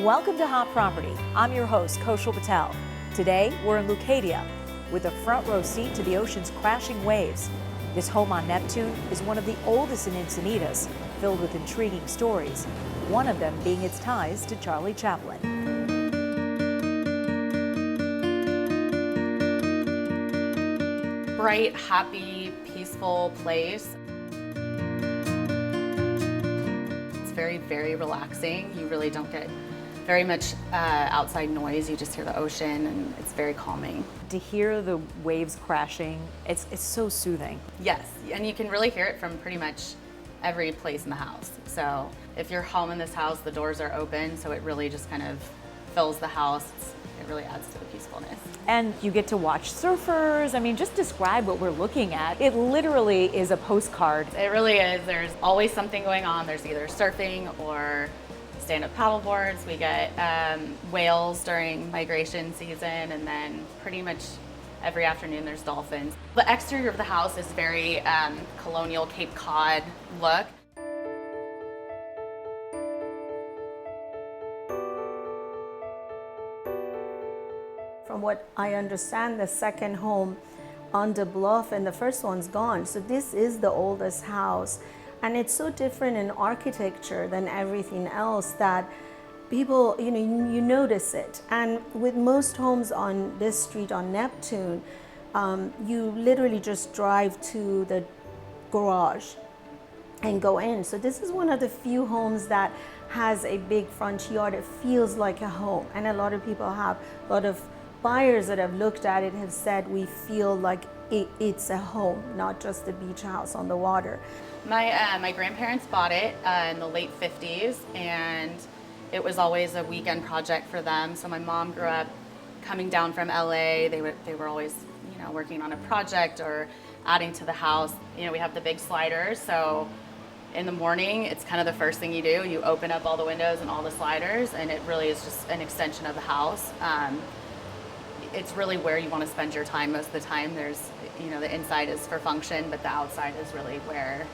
Welcome to Hot Property. I'm your host, Kaushal Patel. Today, we're in Leucadia with a front row seat to the ocean's crashing waves. This home on Neptune is one of the oldest in Encinitas, filled with intriguing stories, one of them being its ties to Charlie Chaplin. Bright, happy, peaceful place. It's very, very relaxing. You really don't get very much outside noise. You just hear the ocean, and it's very calming. To hear the waves crashing, it's so soothing. Yes, and you can really hear it from pretty much every place in the house. So if you're home in this house, the doors are open, so it really just kind of fills the house. It really adds to the peacefulness. And you get to watch surfers. I mean, just describe what we're looking at. It literally is a postcard. It really is. There's always something going on. There's either surfing or stand-up paddle boards. We get whales during migration season, and then pretty much every afternoon there's dolphins. The exterior of the house is very colonial Cape Cod look. From what I understand, the second home on the bluff and the first one's gone. So this is the oldest house. And it's so different in architecture than everything else that people, you notice it. And with most homes on this street on Neptune, you literally just drive to the garage and go in. So this is one of the few homes that has a big front yard. It feels like a home. And a lot of people have, a lot of buyers that have looked at it have said we feel like it's a home, not just a beach house on the water. My grandparents bought it in the late 50s, and it was always a weekend project for them. So my mom grew up coming down from LA. They were always, working on a project or adding to the house. We have the big sliders, so in the morning, it's kind of the first thing you do. You open up all the windows and all the sliders, and it really is just an extension of the house. It's really where you want to spend your time most of the time. There's, the inside is for function, but the outside is really where,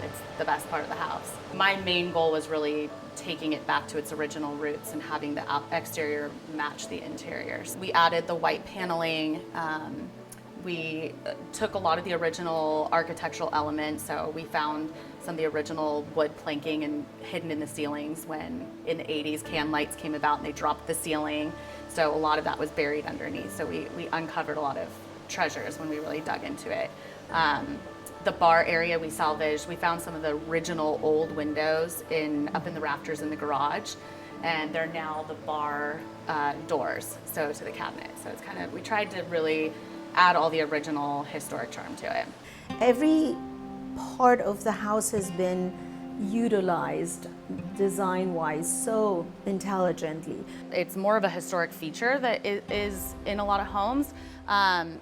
it's the best part of the house. My main goal was really taking it back to its original roots and having the exterior match the interiors. We added the white paneling. We took a lot of the original architectural elements, so we found some of the original wood planking and hidden in the ceilings when in the 80s can lights came about and they dropped the ceiling. So a lot of that was buried underneath. So we uncovered a lot of treasures when we really dug into it. The bar area we salvaged. We found some of the original old windows up in the rafters in the garage, and they're now the bar doors, so to the cabinet. So it's kind of, we tried to really add all the original historic charm to it. Every part of the house has been utilized design-wise so intelligently. It's more of a historic feature that is in a lot of homes.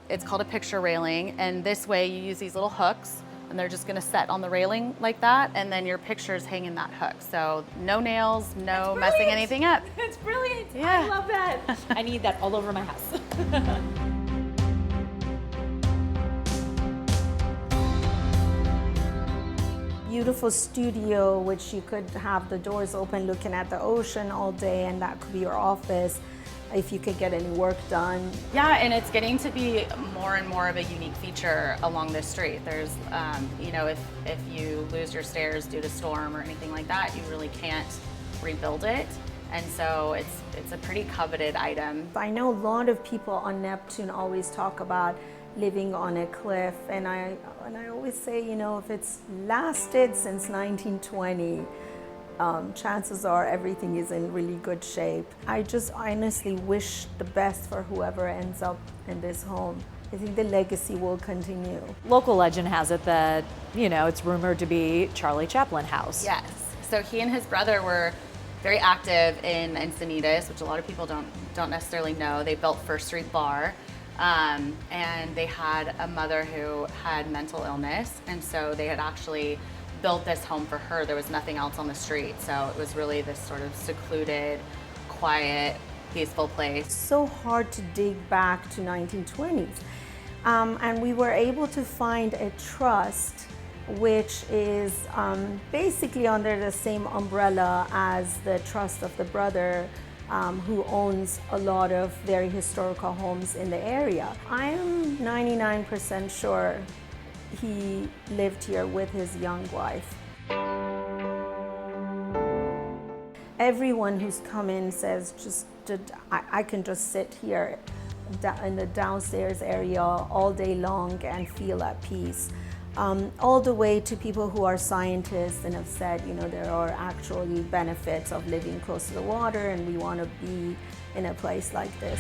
It's called a picture railing, and this way you use these little hooks, and they're just gonna set on the railing like that, and then your pictures hang in that hook. So no nails, no messing anything up. It's brilliant. Yeah. I love that. I need that all over my house. Beautiful studio, which you could have the doors open looking at the ocean all day, and that could be your office if you could get any work done. Yeah, and it's getting to be more and more of a unique feature along this street. There's, if you lose your stairs due to storm or anything like that, you really can't rebuild it. And so it's a pretty coveted item. I know a lot of people on Neptune always talk about living on a cliff, and I always say, if it's lasted since 1920, chances are everything is in really good shape. I just honestly wish the best for whoever ends up in this home. I think the legacy will continue. Local legend has it that, it's rumored to be Charlie Chaplin house. Yes. So he and his brother were very active in Encinitas, which a lot of people don't necessarily know. They built First Street Bar. And they had a mother who had mental illness, and so they had actually built this home for her. There was nothing else on the street, so it was really this sort of secluded, quiet, peaceful place. So hard to dig back to 1920s. And we were able to find a trust which is basically under the same umbrella as the trust of the brother who owns a lot of very historical homes in the area. I'm 99% sure he lived here with his young wife. Everyone who's come in says, I can just sit here in the downstairs area all day long and feel at peace. All the way to people who are scientists and have said, you know, there are actually benefits of living close to the water and we want to be in a place like this.